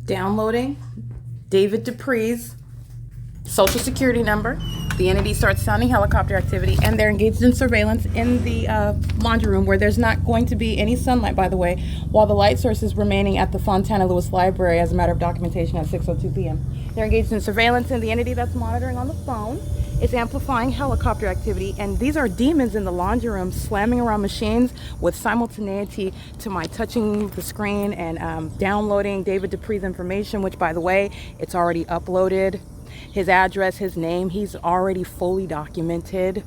Downloading David Dupree's social security number. The entity starts sounding helicopter activity, and they're engaged in surveillance in the laundry room, where there's not going to be any sunlight, by the way, while the light source is remaining at the Fontana Lewis Library as a matter of documentation at 6:02 p.m. They're engaged in surveillance, and the entity that's monitoring on the phone is amplifying helicopter activity, and these are demons in the laundry room slamming around machines with simultaneity to my touching the screen and downloading David Dupree's information, which, by the way, it's already uploaded. His address, his name, he's already fully documented.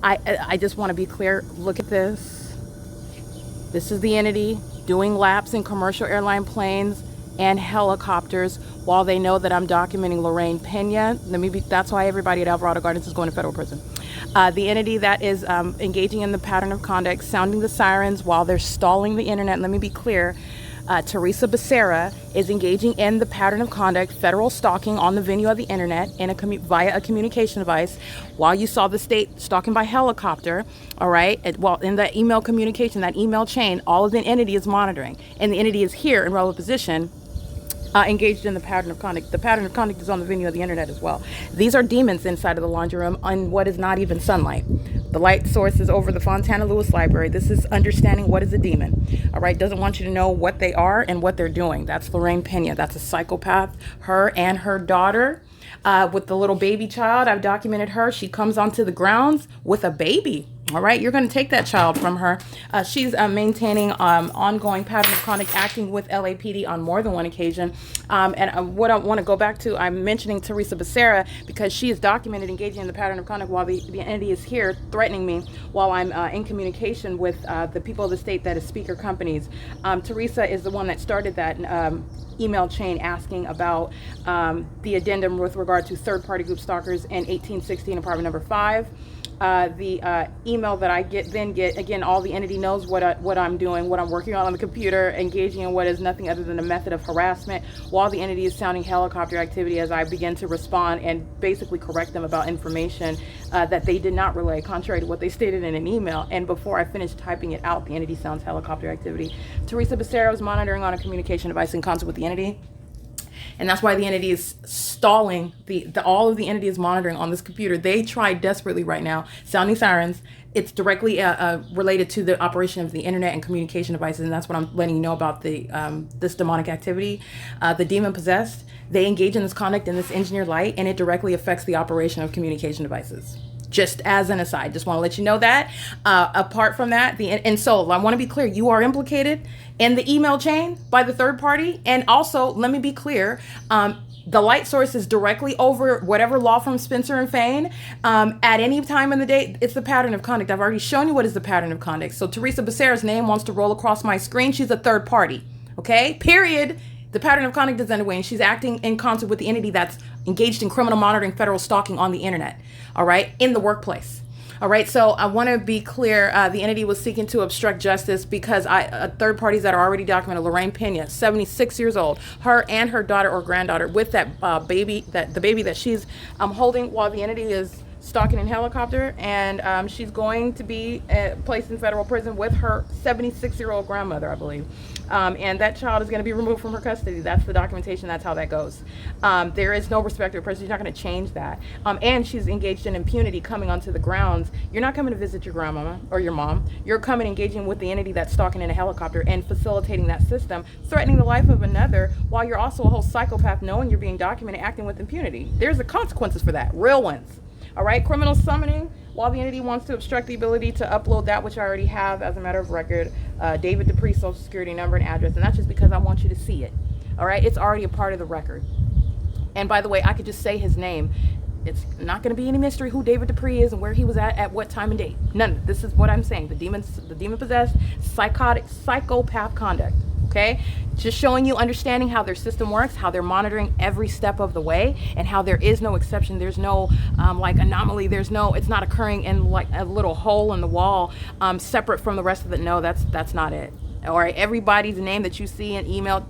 I just want to be clear. Look at this. This is the entity doing laps in commercial airline planes and helicopters while they know that I'm documenting Lorraine Pena. That's why everybody at Alvarado Gardens is going to federal prison. The entity that is engaging in the pattern of conduct, sounding the sirens while they're stalling the internet. Let me be clear. Teresa Becerra is engaging in the pattern of conduct, federal stalking on the venue of the internet via a communication device. While you saw the state stalking by helicopter, all right, in that email communication, that email chain, all of the entity is monitoring, and the entity is here in relevant position, engaged in the pattern of conduct. The pattern of conduct is on the venue of the internet as well. These are demons inside of the laundry room on what is not even sunlight. The light source is over the Fontana Lewis Library. This is understanding what is a demon. All right, doesn't want you to know what they are and what they're doing. That's Lorraine Pena. That's a psychopath. Her and her daughter, with the little baby child, I've documented her. She comes onto the grounds with a baby. All right, you're going to take that child from her. She's maintaining ongoing pattern of conduct, acting with LAPD on more than one occasion. What I want to go back to, I'm mentioning Teresa Becerra because she is documented engaging in the pattern of conduct while the entity is here threatening me while I'm in communication with the people of the state that is speaker companies. Teresa is the one that started that email chain asking about the addendum with regard to third-party group stalkers in 1816 apartment number 5. The email that I get, again, all the entity knows what I'm doing, what I'm working on the computer, engaging in what is nothing other than a method of harassment, while the entity is sounding helicopter activity as I begin to respond and basically correct them about information that they did not relay, contrary to what they stated in an email. And before I finish typing it out, the entity sounds helicopter activity. Teresa Becerra is monitoring on a communication device in concert with the entity. And that's why the entity is stalling. All of the entity is monitoring on this computer. They try desperately right now, sounding sirens. It's directly related to the operation of the internet and communication devices, and that's what I'm letting you know about this demonic activity. The demon possessed, they engage in this conduct in this engineered light, and it directly affects the operation of communication devices. Just as an aside, just want to let you know that. Apart from that, and so I want to be clear, you are implicated in the email chain by the third party. And also, let me be clear, the light source is directly over whatever law firm Spencer and Fain. At any time in the day, it's the pattern of conduct. I've already shown you what is the pattern of conduct. So Teresa Becerra's name wants to roll across my screen. She's a third party, okay? Period. The pattern of conduct is underway, and she's acting in concert with the entity that's engaged in criminal monitoring, federal stalking on the internet, all right, in the workplace. All right, so I want to be clear. The entity was seeking to obstruct justice because third parties that are already documented. Lorraine Pena, 76 years old, her and her daughter or granddaughter with that baby, the baby that she's holding while the entity is stalking in helicopter, and she's going to be placed in federal prison with her 76-year-old grandmother, I believe. And that child is going to be removed from her custody. That's the documentation. That's how that goes. There is no respect of person. You're not going to change that. And she's engaged in impunity coming onto the grounds. You're not coming to visit your grandmama or your mom. You're coming engaging with the entity that's stalking in a helicopter and facilitating that system, threatening the life of another, while you're also a whole psychopath knowing you're being documented, acting with impunity. There's the consequences for that, real ones. All right, criminal summoning, while the entity wants to obstruct the ability to upload that which I already have as a matter of record, David Dupree's social security number and address, and that's just because I want you to see it. All right, it's already a part of the record. And by the way, I could just say his name. It's not going to be any mystery who David Dupree is and where he was at what time and date. None of it. This is what I'm saying. The demon possessed, psychopath conduct. Okay, just showing you, understanding how their system works, how they're monitoring every step of the way, and how there is no exception. There's no like anomaly. It's not occurring in like a little hole in the wall, separate from the rest of it. No, that's not it. All right, everybody's name that you see in email,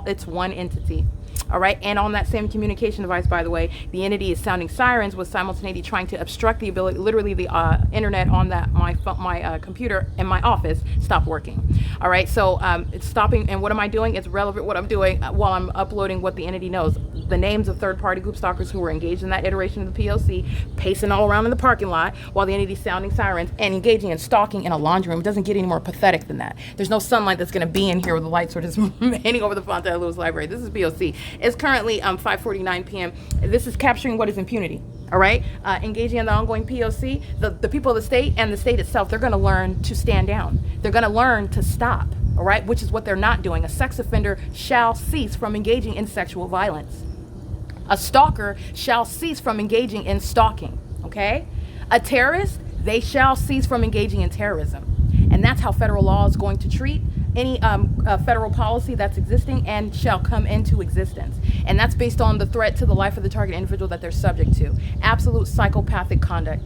it's one entity. All right, and on that same communication device, by the way, the entity is sounding sirens with simultaneity trying to obstruct the ability, literally the internet on that my computer in my office stop working. All right, so it's stopping, and what am I doing? It's relevant what I'm doing while I'm uploading what the entity knows. The names of third-party group stalkers who were engaged in that iteration of the P.O.C. pacing all around in the parking lot while the entity's sounding sirens and engaging in stalking in a laundry room. It doesn't get any more pathetic than that. There's no sunlight that's going to be in here with the lights sort of remaining over the Fontana Lewis Library. This is P.O.C. It's currently 5:49 p.m. This is capturing what is impunity. All right, engaging in the ongoing P.O.C. The people of the state and the state itself, they're going to learn to stand down. They're going to learn to stop. All right, which is what they're not doing. A sex offender shall cease from engaging in sexual violence. A stalker shall cease from engaging in stalking, okay? A terrorist, they shall cease from engaging in terrorism. And that's how federal law is going to treat any federal policy that's existing and shall come into existence. And that's based on the threat to the life of the target individual that they're subject to. Absolute psychopathic conduct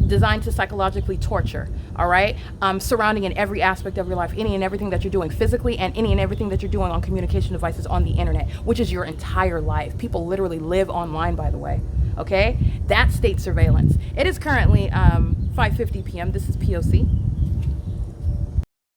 designed to psychologically torture, all right? Surrounding in every aspect of your life, any and everything that you're doing physically and any and everything that you're doing on communication devices on the internet, which is your entire life. People literally live online, by the way, okay? That's state surveillance. It is currently 5:50 p.m. This is P.O.C.